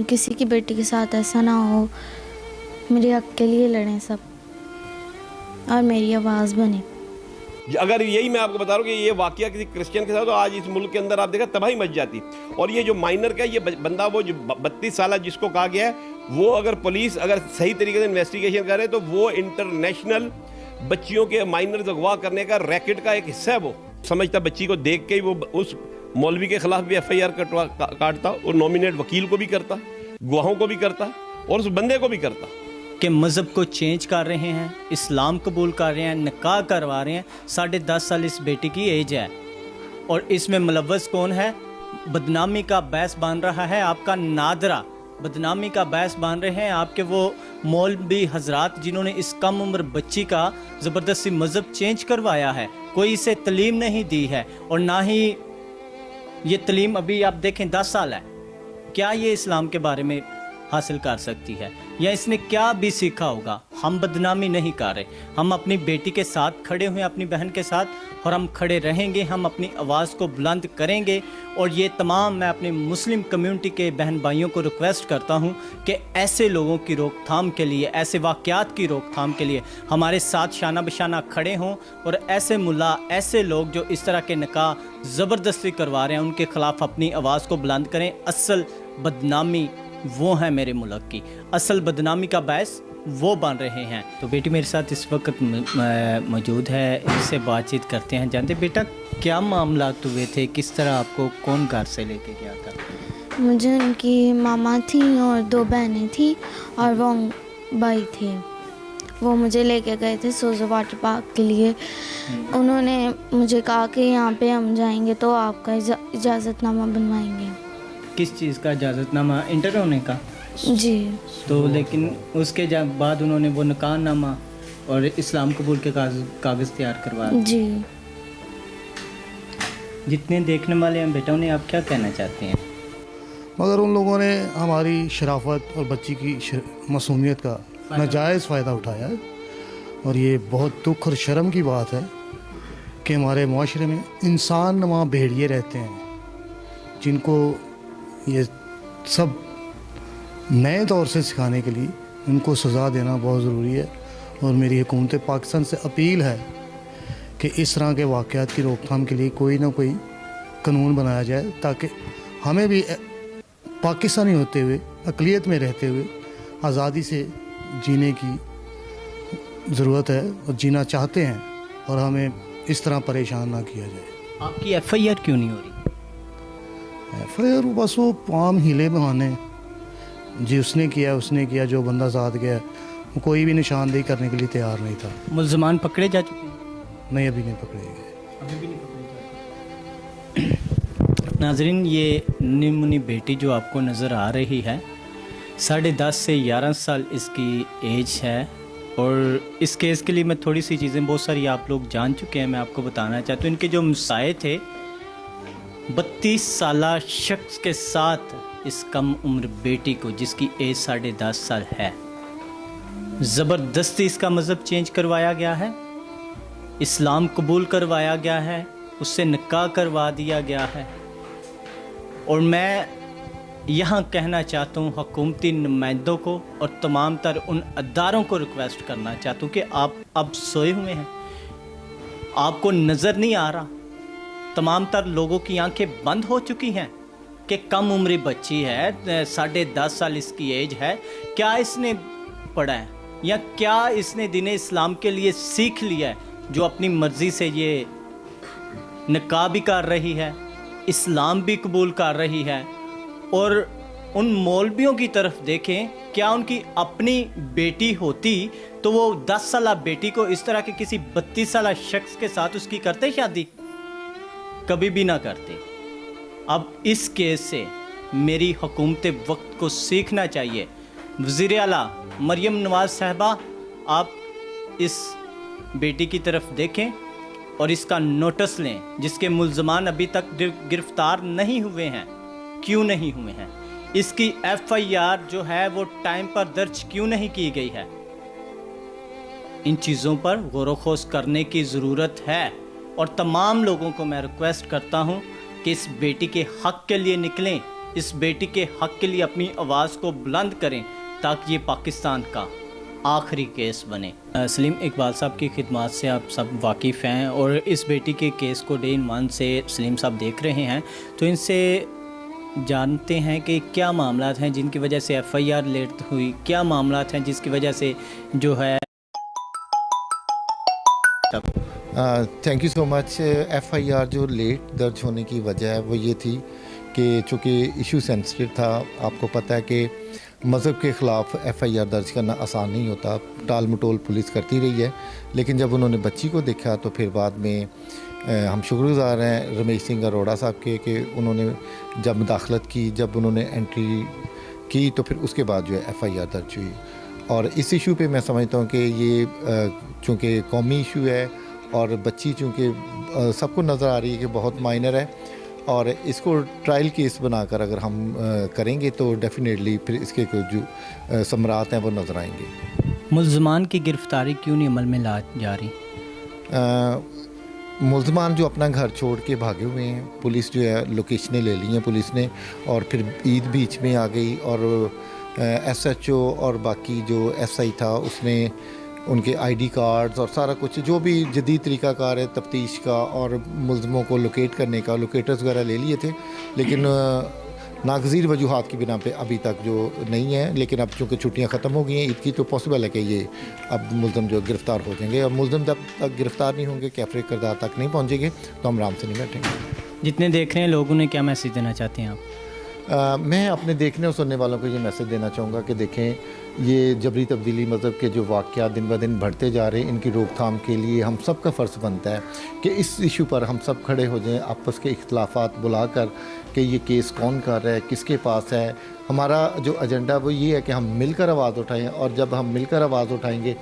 کسی کی بیٹی کے ساتھ ایسا نہ ہو. میرے حق کے لیے لڑیں سب اور میری آواز بنے. اگر یہی میں آپ کو بتا رہا ہوں کہ یہ واقعہ کسی کرسچن کے ساتھ تو آج اس ملک کے اندر آپ دیکھا تباہی مچ جاتی. اور یہ جو مائنر کا یہ بندہ وہ جو 32 سالہ جس کو کہا گیا ہے وہ اگر پولیس اگر صحیح طریقے سے انویسٹیگیشن کرے تو وہ انٹرنیشنل بچیوں کے مائنرز اغوا کرنے کا ریکٹ کا ایک حصہ ہے. وہ سمجھتا بچی کو دیکھ کے ہی وہ اس مولوی کے خلاف بھی ایف آئی آر کاٹتا اور نومینیٹ وکیل کو بھی کرتا, گواہوں کو بھی کرتا اور اس بندے کو بھی کرتا. کہ مذہب کو چینج کر رہے ہیں, اسلام قبول کر رہے ہیں, نکاح کروا رہے ہیں. 10.5 سال اس بیٹی کی ایج ہے اور اس میں ملوث کون ہے؟ بدنامی کا باعث بن رہا ہے آپ کا نادرہ, بدنامی کا باعث بن رہے ہیں آپ کے وہ مولوی حضرات جنہوں نے اس کم عمر بچی کا زبردستی مذہب چینج کروایا ہے. کوئی اسے تعلیم نہیں دی ہے اور نہ ہی یہ تعلیم ابھی آپ دیکھیں 10 سال ہے. کیا یہ اسلام کے بارے میں حاصل کر سکتی ہے یا اس نے کیا بھی سیکھا ہوگا؟ ہم بدنامی نہیں کر رہے, ہم اپنی بیٹی کے ساتھ کھڑے ہوئے, اپنی بہن کے ساتھ, اور ہم کھڑے رہیں گے. ہم اپنی آواز کو بلند کریں گے. اور یہ تمام میں اپنی مسلم کمیونٹی کے بہن بھائیوں کو ریکویسٹ کرتا ہوں کہ ایسے لوگوں کی روک تھام کے لیے, ایسے واقعات کی روک تھام کے لیے ہمارے ساتھ شانہ بشانہ کھڑے ہوں اور ایسے ملا, ایسے لوگ جو اس طرح کے نکاح زبردستی کروا رہے ہیں ان کے خلاف اپنی آواز کو بلند کریں. اصل بدنامی وہ ہے میرے ملک کی, اصل بدنامی کا باعث وہ بن رہے ہیں. تو بیٹی میرے ساتھ اس وقت موجود ہے, اس سے بات چیت کرتے ہیں. جانتے بیٹا کیا معاملات ہوئے تھے, کس طرح آپ کو کون گھر سے لے کے گیا تھا؟ مجھے ان کی ماما تھیں اور 2 بہنیں تھیں اور وہ بھائی تھے. وہ مجھے لے کے گئے تھے سوزو واٹر پارک کے لیے. انہوں نے مجھے کہا کہ یہاں پہ ہم جائیں گے تو آپ کا اجازت نامہ بنوائیں گے. کس چیز کا اجازت نامہ؟ انٹر ہونے کا؟ جی. تو لیکن اس کے بعد انہوں نے وہ نکاح نامہ اور اسلام قبول کے کاغذ تیار کروا دیے. جی. جتنے دیکھنے والے ہیں بیٹا انہیں آپ کیا کہنا چاہتے ہیں؟ مگر ان لوگوں نے ہماری شرافت اور بچی کی معصومیت کا ناجائز فائدہ اٹھایا ہے اور یہ بہت دکھ اور شرم کی بات ہے کہ ہمارے معاشرے میں انسان نما بھیڑیے رہتے ہیں جن کو یہ سب نئے طور سے سکھانے کے لیے ان کو سزا دینا بہت ضروری ہے. اور میری حکومت پاکستان سے اپیل ہے کہ اس طرح کے واقعات کی روک تھام کے لیے کوئی نہ کوئی قانون بنایا جائے تاکہ ہمیں بھی پاکستانی ہوتے ہوئے, اقلیت میں رہتے ہوئے آزادی سے جینے کی ضرورت ہے اور جینا چاہتے ہیں اور ہمیں اس طرح پریشان نہ کیا جائے. آپ کی ایف آئی آر کیوں نہیں ہو رہی؟ ایف آئی آر بس وہ عام ہیلے بہانے, جی اس نے کیا جو بندہ ساتھ گیا وہ کوئی بھی نشاندہی کرنے کے لیے تیار نہیں تھا. ملزمان پکڑے جا چکے ہیں؟ نہیں, ابھی نہیں پکڑے گئے. ابھی بھی نہیں پکڑے جا. ناظرین, یہ ننھی منھی بیٹی جو آپ کو نظر آ رہی ہے 10.5 سے 11 سال اس کی ایج ہے. اور اس کیس کے لیے میں تھوڑی سی چیزیں بہت ساری آپ لوگ جان چکے ہیں, میں آپ کو بتانا چاہتا ہوں. ان کے جو مسائل تھے 32 سالہ شخص کے ساتھ اس کم عمر بیٹی کو جس کی ایج 10.5 سال ہے زبردستی اس کا مذہب چینج کروایا گیا ہے, اسلام قبول کروایا گیا ہے, اس سے نکاح کروا دیا گیا ہے. اور میں یہاں کہنا چاہتا ہوں حکومتی نمائندوں کو اور تمام تر ان اداروں کو ریکویسٹ کرنا چاہتا ہوں کہ آپ اب سوئے ہوئے ہیں, آپ کو نظر نہیں آ رہا. تمام تر لوگوں کی آنکھیں بند ہو چکی ہیں کہ کم عمری بچی ہے, 10.5 سال اس کی ایج ہے. کیا اس نے پڑھا ہے یا کیا اس نے دین اسلام کے لیے سیکھ لیا ہے جو اپنی مرضی سے یہ نکاح بھی کر رہی ہے, اسلام بھی قبول کر رہی ہے؟ اور ان مولویوں کی طرف دیکھیں, کیا ان کی اپنی بیٹی ہوتی تو وہ 10 سالہ بیٹی کو اس طرح کے کسی 32 سالہ شخص کے ساتھ اس کی کرتے شادی؟ کبھی بھی نہ کرتے. اب اس کیس سے میری حکومت وقت کو سیکھنا چاہیے. وزیر اعلیٰ مریم نواز صاحبہ, آپ اس بیٹی کی طرف دیکھیں اور اس کا نوٹس لیں جس کے ملزمان ابھی تک گرفتار نہیں ہوئے ہیں. کیوں نہیں ہوئے ہیں؟ اس کی ایف آئی آر جو ہے وہ ٹائم پر درج کیوں نہیں کی گئی ہے؟ ان چیزوں پر غور و خوض کرنے کی ضرورت ہے. اور تمام لوگوں کو میں ریکویسٹ کرتا ہوں کہ اس بیٹی کے حق کے لیے نکلیں, اس بیٹی کے حق کے لیے اپنی آواز کو بلند کریں تاکہ یہ پاکستان کا آخری کیس بنے۔ سلیم اقبال صاحب کی خدمات سے آپ سب واقف ہیں اور اس بیٹی کے کیس کو ڈے 1 سے سلیم صاحب دیکھ رہے ہیں، تو ان سے جانتے ہیں کہ کیا معاملات ہیں جن کی وجہ سے ایف آئی آر لیٹ ہوئی، کیا معاملات ہیں جس کی وجہ سے جو ہے۔ Thank you so much. F I R جو لیٹ درج ہونے کی وجہ ہے وہ یہ تھی کہ چونکہ ایشو سینسٹیو تھا، آپ کو پتہ ہے کہ مذہب کے خلاف ایف آئی آر درج کرنا آسان نہیں ہوتا، ٹال مٹول پولیس کرتی رہی ہے، لیکن جب انہوں نے بچی کو دیکھا تو پھر بعد میں ہم شکر گزار ہیں رمیش سنگھ اروڑا صاحب کے کہ انہوں نے جب مداخلت کی، جب انہوں نے انٹری کی تو پھر اس کے بعد جو ہے ایف آئی آر درج ہوئی۔ اور اس ایشو پہ میں سمجھتا ہوں کہ یہ چونکہ قومی ایشو ہے اور بچی چونکہ سب کو نظر آ رہی ہے کہ بہت مائنر ہے، اور اس کو ٹرائل کیس بنا کر اگر ہم کریں گے تو ڈیفینیٹلی پھر اس کے جو ثمرات ہیں وہ نظر آئیں گے۔ ملزمان کی گرفتاری کیوں نہیں عمل میں لا جا رہی؟ ملزمان جو اپنا گھر چھوڑ کے بھاگے ہوئے ہیں، پولیس جو ہے لوکیشنیں لے لی ہیں پولیس نے، اور پھر عید بیچ میں آ گئی، اور ایس ایچ او اور باقی جو ایس آئی تھا اس نے ان کے آئی ڈی کارڈز اور سارا کچھ جو بھی جدید طریقہ کار ہے تفتیش کا اور ملزموں کو لوکیٹ کرنے کا، لوکیٹرز وغیرہ لے لیے تھے، لیکن ناگزیر وجوہات کی بنا پہ ابھی تک جو نہیں ہے، لیکن اب چونکہ چھٹیاں ختم ہو گئی ہیں عید کی تو پاسبل ہے کہ یہ اب ملزم جو گرفتار ہو جائیں گے، اور ملزم جب تک گرفتار نہیں ہوں گے، کیفرے کردار تک نہیں پہنچیں گے تو ہم آرام سے نہیں بیٹھیں گے۔ جتنے دیکھ رہے ہیں لوگوں نے کیا میسیج دینا چاہتے ہیں آپ؟ میں اپنے دیکھنے اور سننے والوں کو یہ میسیج دینا چاہوں گا کہ دیکھیں، یہ جبری تبدیلی مذہب کے جو واقعات دن بدن بڑھتے جا رہے ہیں، ان کی روک تھام کے لیے ہم سب کا فرض بنتا ہے کہ اس ایشو پر ہم سب کھڑے ہو جائیں، آپس کے اختلافات بلا کر کہ یہ کیس کون کر رہا ہے، کس کے پاس ہے۔ ہمارا جو ایجنڈا وہ یہ ہے کہ ہم مل کر آواز اٹھائیں، اور جب ہم مل کر آواز اٹھائیں گے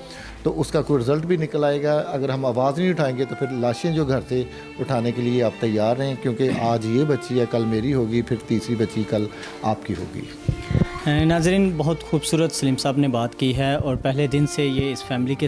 تو اس کا کوئی رزلٹ بھی نکل آئے گا۔ اگر ہم آواز نہیں اٹھائیں گے تو پھر لاشیں جو گھر سے اٹھانے کے لیے آپ تیار رہیں، کیونکہ آج یہ بچی ہے کل میری ہوگی، پھر تیسری بچی کل آپ کی ہوگی۔ ناظرین، بہت خوبصورت سلیم صاحب نے بات کی ہے، اور پہلے دن سے یہ اس فیملی کے